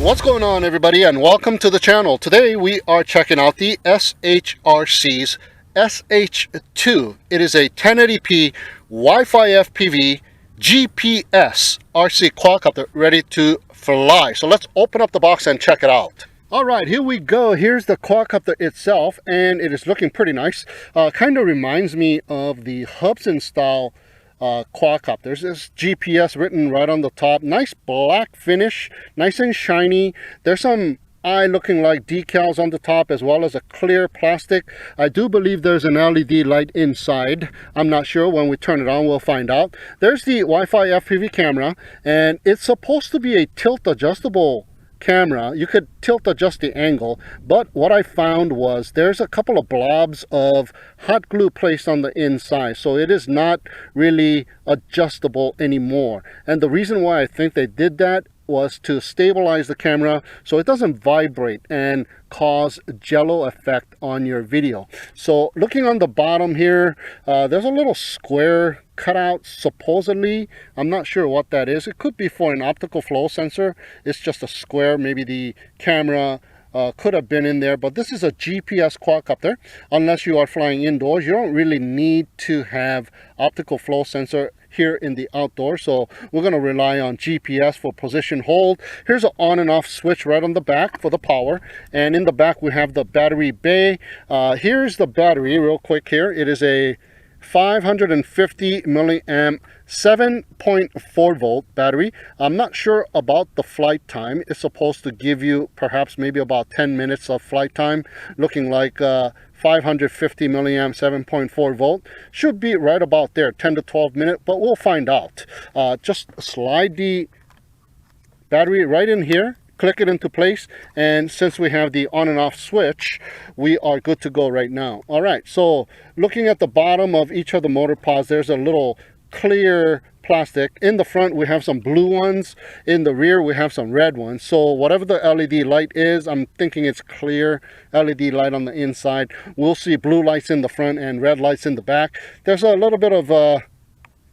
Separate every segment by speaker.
Speaker 1: What's going on, everybody, and welcome to the channel. Today we are checking out the SHRC's SH2. It is a 1080p Wi-Fi FPV GPS RC quadcopter ready to fly. So let's open up the box and check it out. All right, here we go. Here's the quadcopter itself, and it is looking pretty nice. Kind of reminds me of the Hubsan style quadcopters. There's GPS written right on the top. Nice black finish, nice and shiny. There's some eye looking like decals on the top, as well as a clear plastic. I do believe there's an LED light inside. I'm not sure. When we turn it on, we'll find out. There's the Wi-Fi FPV camera, and it's supposed to be a tilt adjustable camera. You could tilt adjust the angle, but what I found was there's a couple of blobs of hot glue placed on the inside, so it is not really adjustable anymore. And the reason why I think they did that was to stabilize the camera so it doesn't vibrate and cause jello effect on your video. So looking on the bottom here, there's a little square cutout supposedly. I'm not sure what that is. It could be for an optical flow sensor. It's just a square. Maybe the camera could have been in there, but this is a GPS quadcopter. Unless you are flying indoors, you don't really need to have optical flow sensor here in the outdoors, so we're going to rely on GPS for position hold. Here's an on and off switch right on the back for the power, and in the back we have the battery bay. Here's the battery real quick here. It is a 550 milliamp 7.4 volt battery. I'm not sure about the flight time. It's supposed to give you perhaps maybe about 10 minutes of flight time, looking like 550 milliamp 7.4 volt. Should be right about there, 10 to 12 minutes, but we'll find out. Just slide the battery right in here, click it into place, and since we have the on and off switch, we are good to go right now. All right, so looking at the bottom of each of the motor pods, there's a little clear plastic. In the front we have some blue ones, in the rear we have some red ones. So whatever the LED light is, I'm thinking it's clear LED light on the inside. We'll see blue lights in the front and red lights in the back. There's a little bit of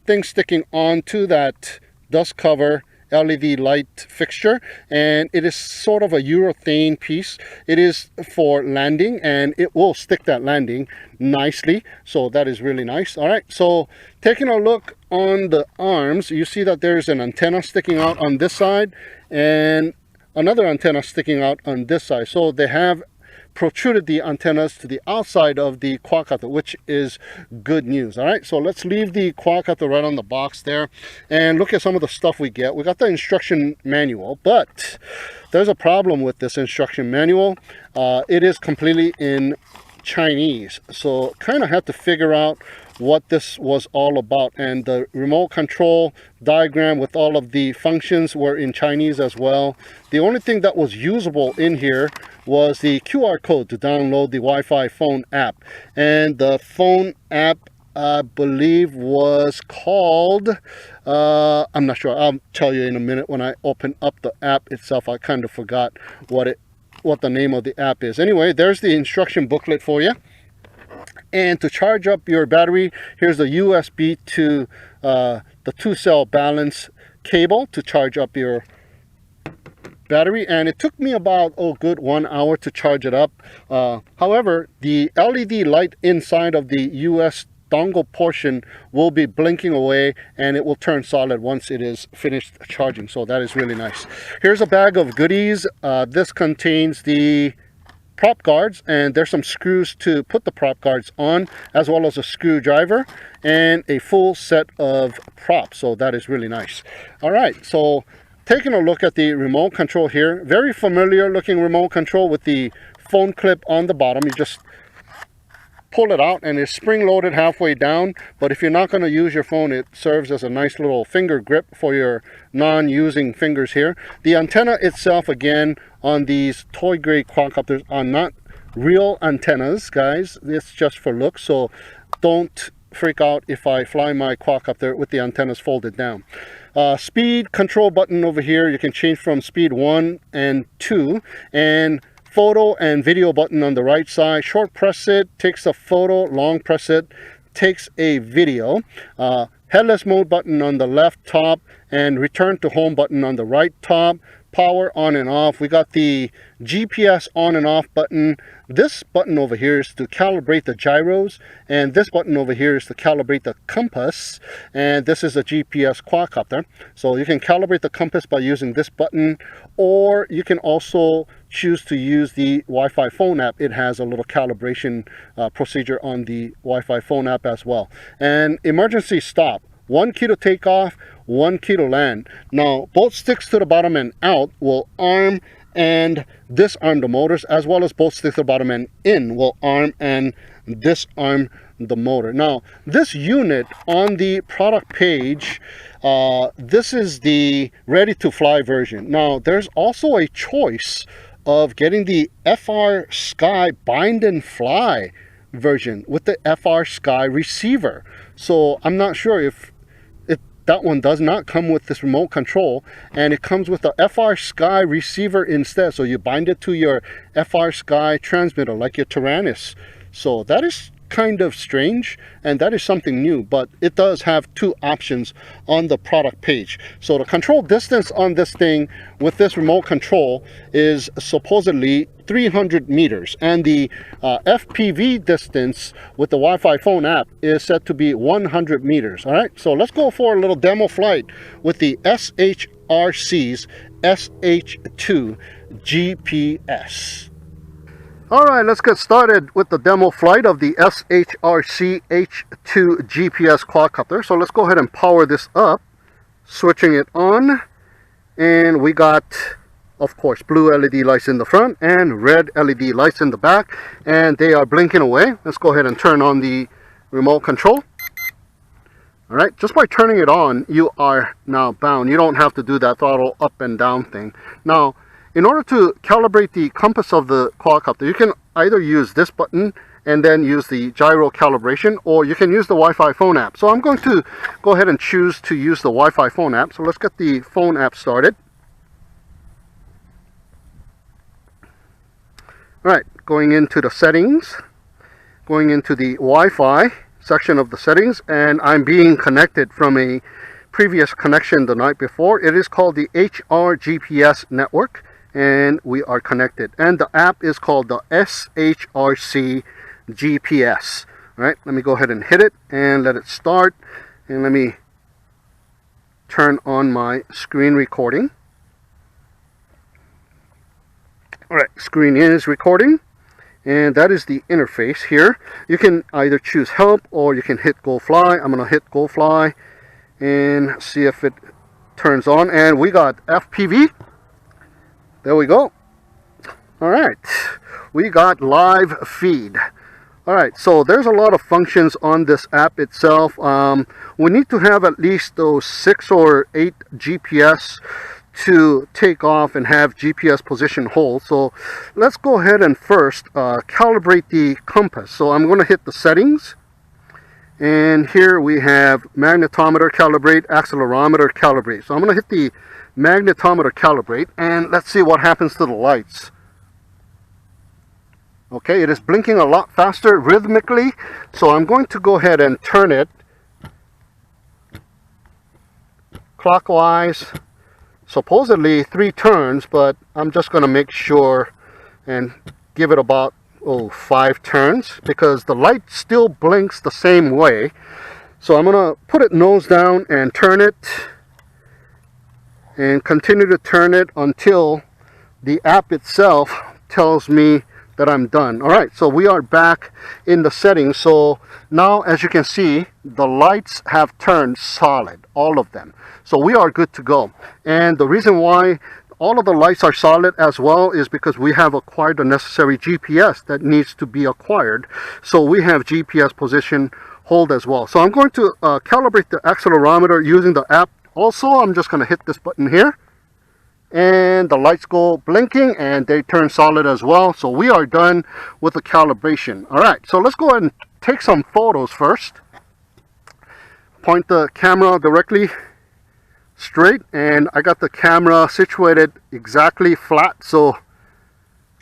Speaker 1: thing sticking onto that dust cover LED light fixture, and it is sort of a urethane piece. It is for landing, and it will stick that landing nicely, so that is really nice. All right, so taking a look on the arms, you see that there's an antenna sticking out on this side and another antenna sticking out on this side. So they have protruded the antennas to the outside of the quadcopter, which is good news. All right, so let's leave the quadcopter right on the box there and look at some of the stuff we get. We got the instruction manual, but there's a problem with this instruction manual. It is completely in Chinese, so kind of had to figure out what this was all about, and the remote control diagram with all of the functions were in Chinese as well. The only thing that was usable in here was the QR code to download the Wi-Fi phone app, and the phone app I believe was called I'm not sure. I'll tell you in a minute when I open up the app itself. I kind of forgot what the name of the app is. Anyway, there's the instruction booklet for you. And to charge up your battery, here's the USB to the 2-cell balance cable to charge up your battery, and it took me about good 1 hour to charge it up. However, the LED light inside of the US dongle portion will be blinking away, and it will turn solid once it is finished charging, so that is really nice. Here's a bag of goodies. This contains the prop guards, and there's some screws to put the prop guards on, as well as a screwdriver and a full set of props, so that is really nice. All right, so taking a look at the remote control here, very familiar looking remote control with the phone clip on the bottom. You just pull it out and it's spring loaded halfway down, but if you're not going to use your phone, it serves as a nice little finger grip for your non-using fingers here. The antenna itself, again, on these toy grade quadcopters are not real antennas, guys. It's just for looks, so don't freak out if I fly my quadcopter with the antennas folded down. Speed control button over here. You can change from speed 1 and 2, and photo and video button on the right side. Short press it takes a photo, long press it takes a video. Headless mode button on the left top, and return to home button on the right top. power on and off. We got the GPS on and off button. This button over here is to calibrate the gyros, and this button over here is to calibrate the compass, and this is a GPS quadcopter. So you can calibrate the compass by using this button, or you can also choose to use the Wi-Fi phone app. It has a little calibration procedure on the Wi-Fi phone app as well. And emergency stop, 1 key to take off, 1 key to land. Now both sticks to the bottom and out will arm and disarm the motors, as well as both sticks to the bottom and in will arm and disarm the motor. Now this unit on the product page, this is the ready to fly version. Now there's also a choice of getting the FrSky bind and fly version with the FrSky receiver. So I'm not sure if that one does not come with this remote control, and it comes with the FrSky receiver instead. So you bind it to your FrSky transmitter like your Tyrannus. So that is kind of strange, and that is something new, but it does have two options on the product page. So the control distance on this thing with this remote control is supposedly 300 meters, and the FPV distance with the Wi-Fi phone app is set to be 100 meters. All right, so let's go for a little demo flight with the SHRC's SH2 GPS. All right, let's get started with the demo flight of the SHRC SH2 GPS quadcopter. So let's go ahead and power this up, switching it on. And we got, of course, blue LED lights in the front and red LED lights in the back, and they are blinking away. Let's go ahead and turn on the remote control. All right, just by turning it on, you are now bound. You don't have to do that throttle up and down thing. Now, in order to calibrate the compass of the quadcopter, you can either use this button and then use the gyro calibration, or you can use the Wi-Fi phone app. So I'm going to go ahead and choose to use the Wi-Fi phone app. So let's get the phone app started. All right, going into the settings, going into the Wi-Fi section of the settings, and I'm being connected from a previous connection the night before. It is called the HRGPS network, and we are connected, and the app is called the SHRC GPS. All right, let me go ahead and hit it and let it start, and let me turn on my screen recording. All right, screen is recording, and that is the interface here. You can either choose help or you can hit go fly. I'm gonna hit go fly and see if it turns on, and we got FPV. There we go. All right, we got live feed. All right, so there's a lot of functions on this app itself. We need to have at least those 6 or 8 GPS to take off and have GPS position hold. So let's go ahead and first calibrate the compass. So I'm going to hit the settings, and here we have magnetometer calibrate, accelerometer calibrate. So I'm going to hit the magnetometer calibrate, and let's see what happens to the lights. Okay, it is blinking a lot faster rhythmically, so I'm going to go ahead and turn it clockwise, supposedly 3 turns, but I'm just going to make sure and give it about 5 turns, because the light still blinks the same way. So I'm going to put it nose down and turn it, and continue to turn it until the app itself tells me that I'm done. All right, so we are back in the settings. So now, as you can see, the lights have turned solid, all of them. So we are good to go. And the reason why all of the lights are solid as well is because we have acquired the necessary GPS that needs to be acquired. So we have GPS position hold as well. So I'm going to calibrate the accelerometer using the app. Also, I'm just going to hit this button here, and the lights go blinking and they turn solid as well. So we are done with the calibration. All right, so let's go ahead and take some photos first. Point the camera directly straight, and I got the camera situated exactly flat so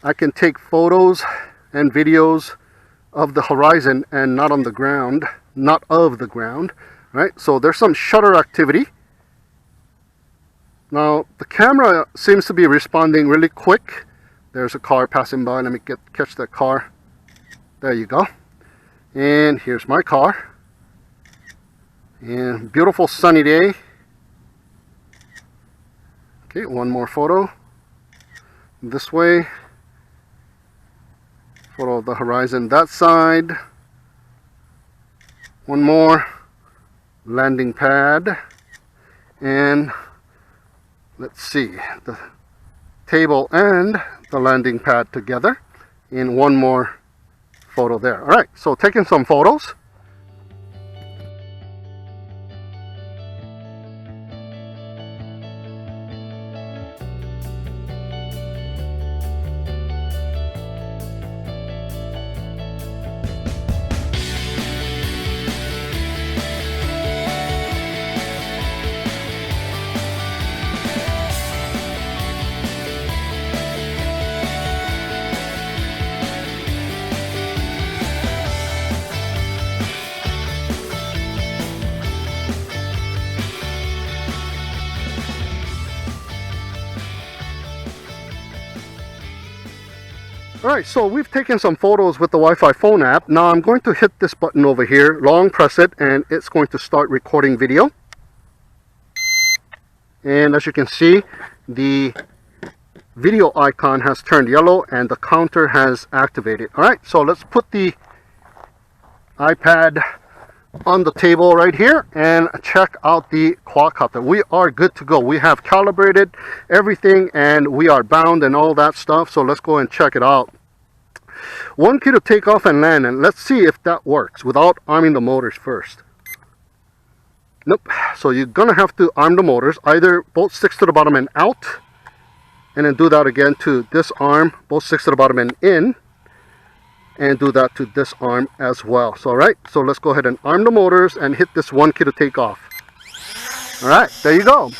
Speaker 1: I can take photos and videos of the horizon and not on the ground, not of the ground. Right, so there's some shutter activity. Now the camera seems to be responding really quick. There's a car passing by. Let me catch that car. There you go. And here's my car. And beautiful sunny day. Okay, one more photo. This way. Photo of the horizon that side. One more. Landing pad. And let's see, the table and the landing pad together in one more photo there. All right, so taking some photos. Alright, so we've taken some photos with the Wi-Fi phone app. Now I'm going to hit this button over here, long press it, and it's going to start recording video. And as you can see, the video icon has turned yellow and the counter has activated. Alright, so let's put the iPad on the table right here and check out the quadcopter. We are good to go. We have calibrated everything and we are bound and all that stuff. So let's go and check it out. One key to take off and land, and let's see if that works without arming the motors first. Nope. So you're gonna have to arm the motors, either both 6 to the bottom and out, and then do that again to disarm both 6 to the bottom and in, and do that to disarm as well. So alright, so let's go ahead and arm the motors and hit this one key to take off. Alright, there you go.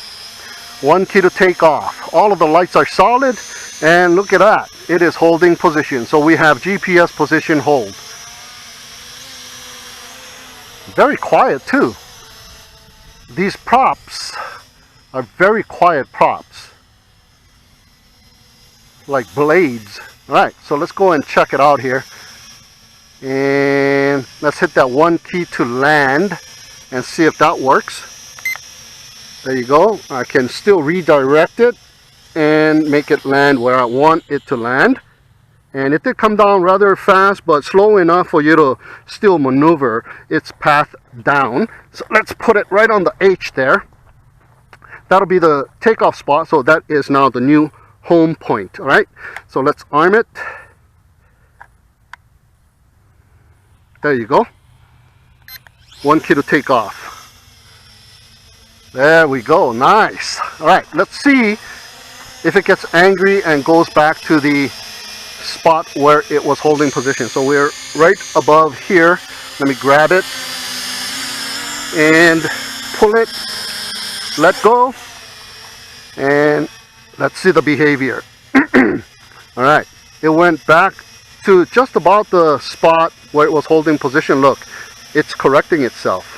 Speaker 1: One key to take off. All of the lights are solid, and look at that. It is holding position. So we have GPS position hold. Very quiet too. These props are very quiet props. Like blades. Alright, so let's go and check it out here. And let's hit that one key to land and see if that works. There you go. I can still redirect it and make it land where I want it to land. And it did come down rather fast, but slow enough for you to still maneuver its path down. So let's put it right on the H there. That'll be the takeoff spot. So that is now the new home point. All right, so let's arm it. There you go. One key to take off. There we go. Nice. All right, let's see if it gets angry and goes back to the spot where it was holding position. So we're right above here. Let me grab it and pull it, let go, and let's see the behavior. All right, it went back to just about the spot where it was holding position. Look, it's correcting itself.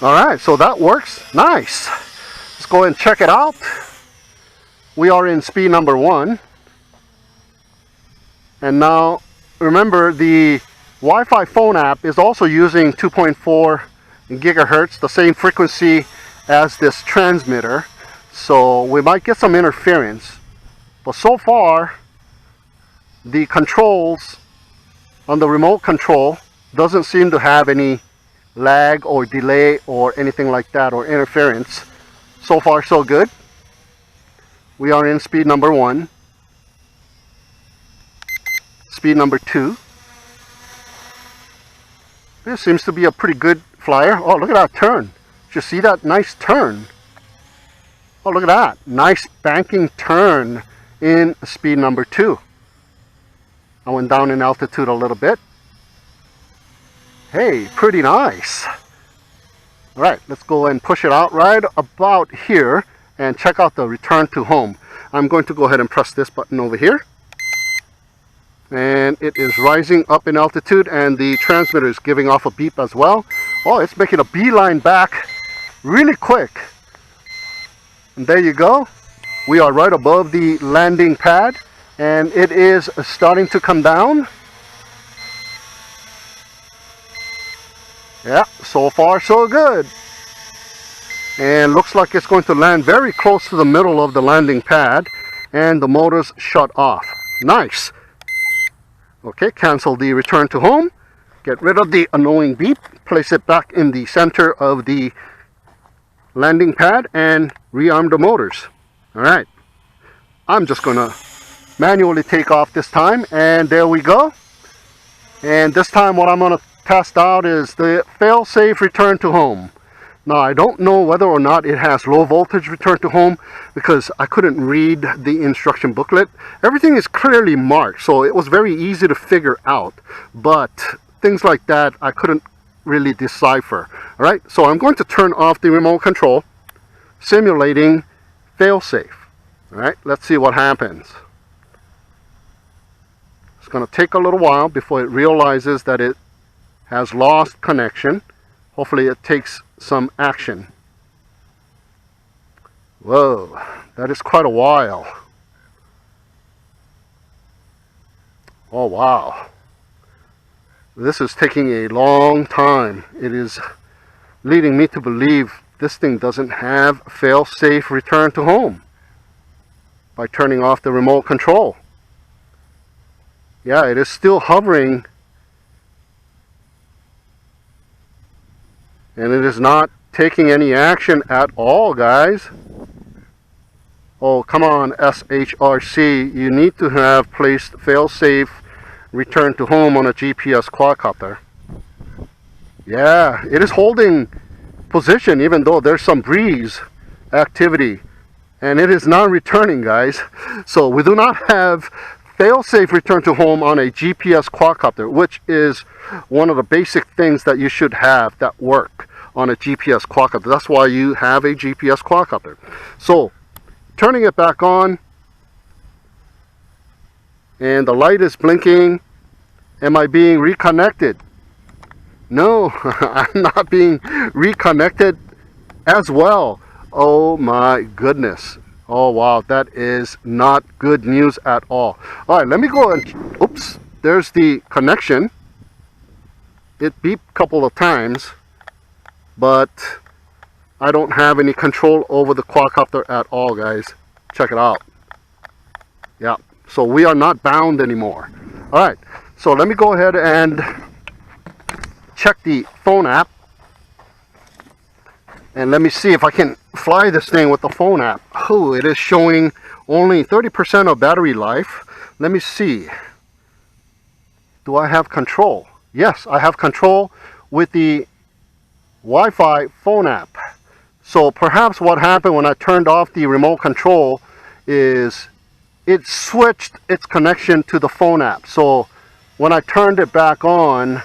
Speaker 1: All right, so that works. Nice. Let's go and check it out. We are in speed number 1. And now remember, the Wi-Fi phone app is also using 2.4 gigahertz, the same frequency as this transmitter. So we might get some interference. But so far, the controls on the remote control doesn't seem to have any lag or delay or anything like that, or interference. So far so good. We are in speed number 1. Speed number 2. This seems to be a pretty good flyer. Oh, look at that turn. Did you see that nice turn? Oh, look at that. Nice banking turn in speed number 2. I went down in altitude a little bit. Hey, pretty nice. All right, let's go and push it out right about here and check out the return to home. I'm going to go ahead and press this button over here. And it is rising up in altitude, and the transmitter is giving off a beep as well. Oh, it's making a beeline back really quick. And there you go. We are right above the landing pad, and it is starting to come down. Yeah, so far so good. And looks like it's going to land very close to the middle of the landing pad, and the motors shut off. Nice. Okay, cancel the return to home. Get rid of the annoying beep. Place it back in the center of the landing pad and rearm the motors. Alright, I'm just gonna manually take off this time, and there we go. And this time what I'm gonna test out is the fail-safe return to home. Now I don't know whether or not it has low voltage return to home because I couldn't read the instruction booklet. Everything is clearly marked, so it was very easy to figure out, but things like that I couldn't really decipher. Alright, so I'm going to turn off the remote control, simulating fail-safe. Alright, let's see what happens. It's going to take a little while before it realizes that it has lost connection. Hopefully it takes some action. Whoa, that is quite a while. Oh wow. This is taking a long time. It is leading me to believe this thing doesn't have fail-safe return to home by turning off the remote control. Yeah, it is still hovering, and it is not taking any action at all, guys. Oh, come on, SHRC. You need to have placed fail-safe return to home on a GPS quadcopter. Yeah, it is holding position even though there's some breeze activity, and it is not returning, guys. So we do not have fail-safe return to home on a GPS quadcopter, which is one of the basic things that you should have that work on a GPS quadcopter. That's why you have a GPS quadcopter. So turning it back on, and the light is blinking. Am I being reconnected? No, I'm not being reconnected as well. Oh my goodness. Oh wow, that is not good news at all. Alright, let me go and, oops, there's the connection. It beeped a couple of times, but I don't have any control over the quadcopter at all, guys. Check it out. Yeah, so we are not bound anymore. Alright, so let me go ahead and check the phone app, and let me see if I can fly this thing with the phone app. Oh, it is showing only 30% of battery life. Let me see. Do I have control? Yes, I have control with the Wi-Fi phone app. So perhaps what happened when I turned off the remote control is it switched its connection to the phone app. So when I turned it back on,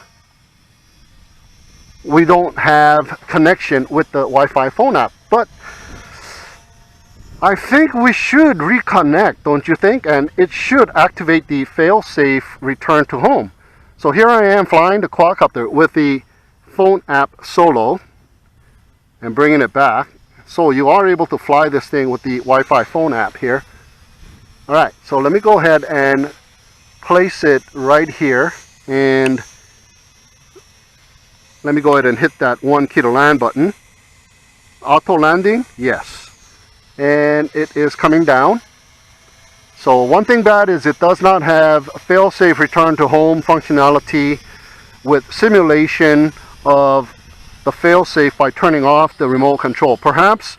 Speaker 1: we don't have connection with the Wi-Fi phone app. But I think we should reconnect, don't you think? And it should activate the fail-safe return to home. So here I am flying the quadcopter with the phone app solo and bringing it back. So you are able to fly this thing with the Wi-Fi phone app here. Alright, so let me go ahead and place it right here, and let me go ahead and hit that 1 key to land button. Auto landing, yes. And it is coming down. So one thing bad is it does not have fail-safe return to home functionality with simulation of the fail-safe by turning off the remote control. Perhaps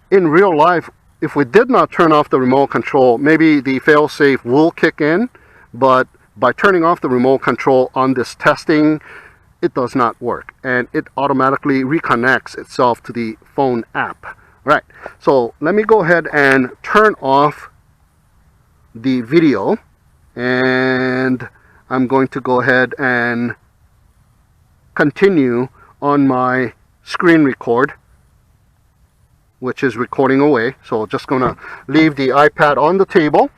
Speaker 1: in real life, if we did not turn off the remote control, maybe the fail-safe will kick in, but by turning off the remote control on this testing, it does not work, and it automatically reconnects itself to the phone app. Right, so let me go ahead and turn off the video, and I'm going to go ahead and continue on my screen record, which is recording away. So just gonna leave the iPad on the table.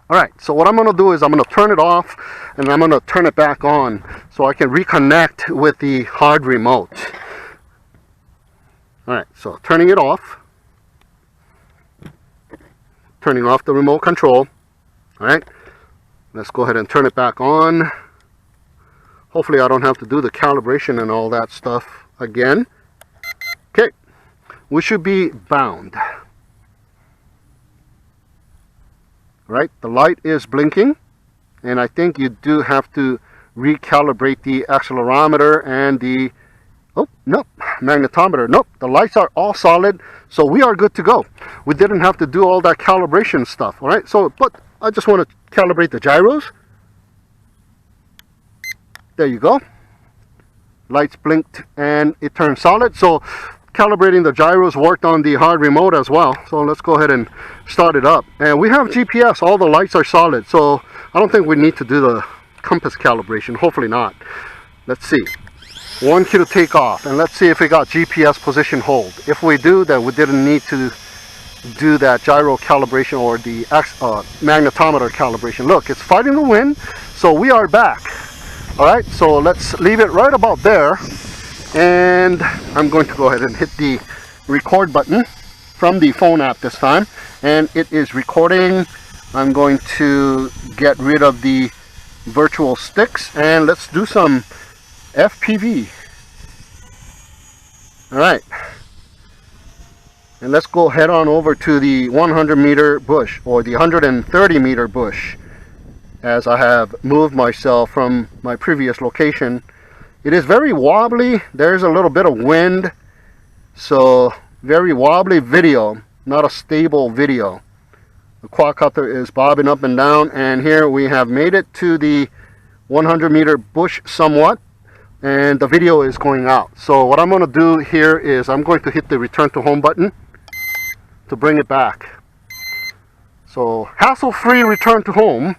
Speaker 1: Alright, so what I'm gonna do is I'm gonna turn it off, and I'm gonna turn it back on so I can reconnect with the hard remote. Alright, so turning it off. turning off the remote control. All right, let's go ahead and turn it back on. Hopefully I don't have to do the calibration and all that stuff again. Okay, we should be bound. Right, the light is blinking, and I think you do have to recalibrate the accelerometer and the magnetometer. Nope, the lights are all solid, so we are good to go. We didn't have to do all that calibration stuff. All right, so but I just want to calibrate the gyros. There you go. Lights blinked and it turned solid. So calibrating the gyros worked on the hard remote as well. So let's go ahead and start it up. And we have GPS. All the lights are solid, so I don't think we need to do the compass calibration. Hopefully not. Let's see. 1 key to take off, and let's see if we got GPS position hold. If we do, then we didn't need to do that gyro calibration or the magnetometer calibration. Look, it's fighting the wind, so we are back. All right, so let's leave it right about there, and I'm going to go ahead and hit the record button from the phone app this time, and it is recording. I'm going to get rid of the virtual sticks, and let's do some FPV. All right, and let's go head on over to the 100-meter bush, or the 130-meter bush, as I have moved myself from my previous location. It is very wobbly. There's a little bit of wind, so very wobbly video, not a stable video. The quadcopter is bobbing up and down, and here we have made it to the 100-meter bush somewhat, and the video is going out. So what I'm going to do here is I'm going to hit the return to home button to bring it back. So hassle-free return to home,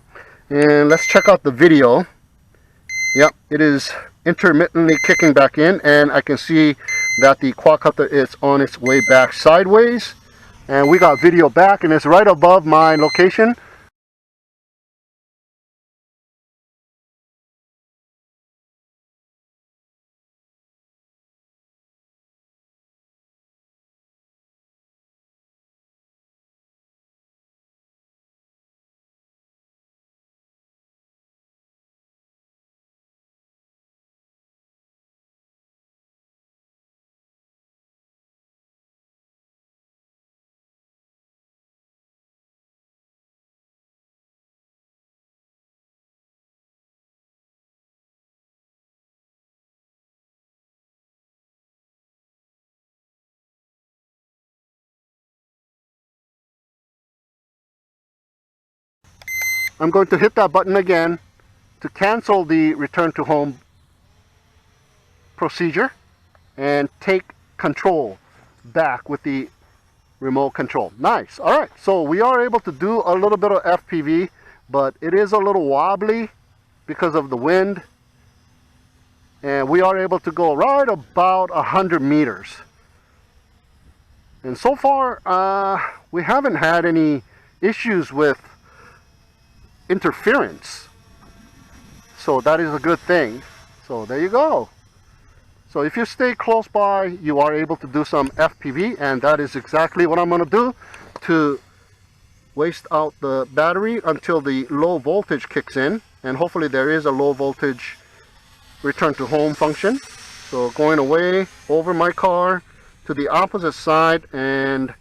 Speaker 1: and let's check out the video. Yep, it is intermittently kicking back in, and I can see that the quadcopter is on its way back sideways, and we got video back, and it's right above my location. I'm going to hit that button again to cancel the return to home procedure and take control back with the remote control. Nice. All right, so we are able to do a little bit of FPV, but it is a little wobbly because of the wind, and we are able to go right about 100 meters. And so far we haven't had any issues with interference, so that is a good thing. So there you go. So if you stay close by, you are able to do some FPV, and that is exactly what I'm going to do to waste out the battery until the low voltage kicks in, and hopefully there is a low voltage return to home function. So going away over my car to the opposite side, and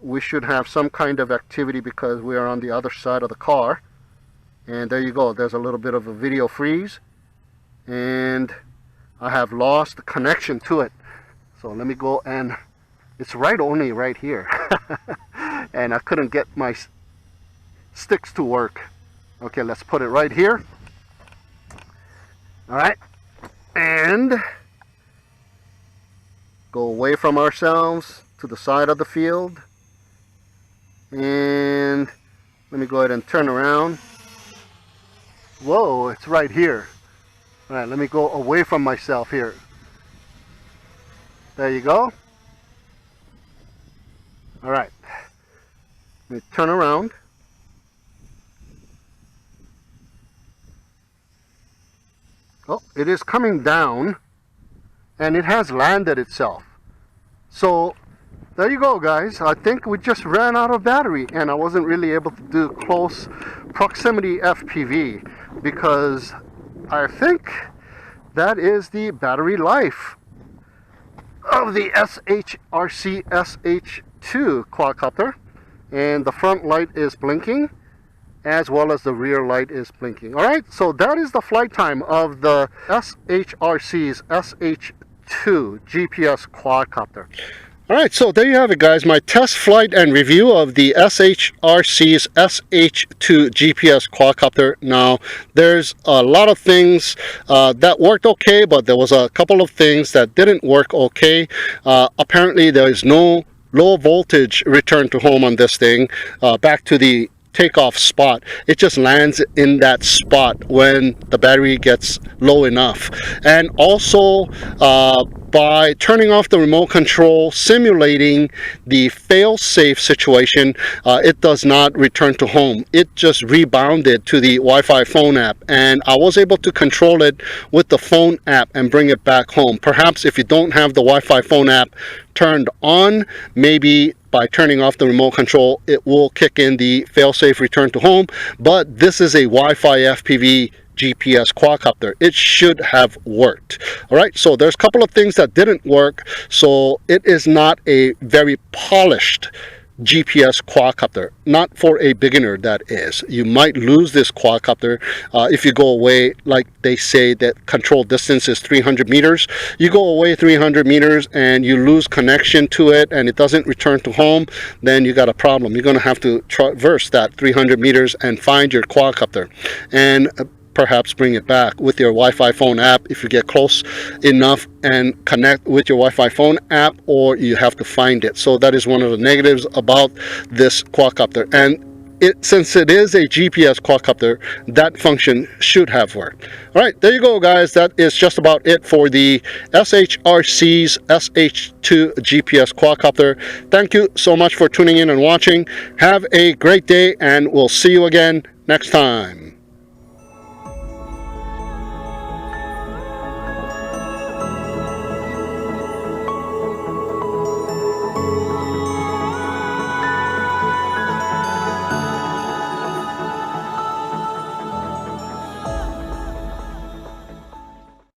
Speaker 1: we should have some kind of activity because we are on the other side of the car. And there you go, there's a little bit of a video freeze, and I have lost the connection to it. So let me go, and it's only right here. And I couldn't get my sticks to work. Okay, let's put it right here. All right, and go away from ourselves to the side of the field. And let me go ahead and turn around. Whoa, it's right here. All right, let me go away from myself here. There you go. All right, let me turn around. Oh, it is coming down, and it has landed itself. So there you go, guys. I think we just ran out of battery, and I wasn't really able to do close proximity FPV because I think that is the battery life of the SHRC SH2 quadcopter. And the front light is blinking as well as the rear light is blinking. All right, so that is the flight time of the SHRC's SH2 GPS quadcopter. All right, so there you have it, guys. My test flight and review of the SHRC's SH2 GPS quadcopter. Now, there's a lot of things that worked okay, but there was a couple of things that didn't work okay. Apparently, there is no low voltage return to home on this thing. Back to the takeoff spot, it just lands in that spot when the battery gets low enough. And also by turning off the remote control, simulating the fail-safe situation, it does not return to home. It just rebounded to the Wi-Fi phone app, and I was able to control it with the phone app and bring it back home. Perhaps if you don't have the Wi-Fi phone app turned on, maybe by turning off the remote control, it will kick in the fail-safe return to home. But this is a Wi-Fi FPV GPS quadcopter. It should have worked. All right, so there's a couple of things that didn't work. So it is not a very polished GPS quadcopter, not for a beginner. That is, you might lose this quadcopter if you go away. Like they say that control distance is 300 meters. You go away 300 meters and you lose connection to it and it doesn't return to home, then you got a problem. You're going to have to traverse that 300 meters and find your quadcopter and perhaps bring it back with your Wi-Fi phone app if you get close enough and connect with your Wi-Fi phone app, or you have to find it. So that is one of the negatives about this quadcopter. And since it is a GPS quadcopter, that function should have worked. All right, there you go, guys. That is just about it for the SHRC's SH2 GPS quadcopter. Thank you so much for tuning in and watching. Have a great day, and we'll see you again next time.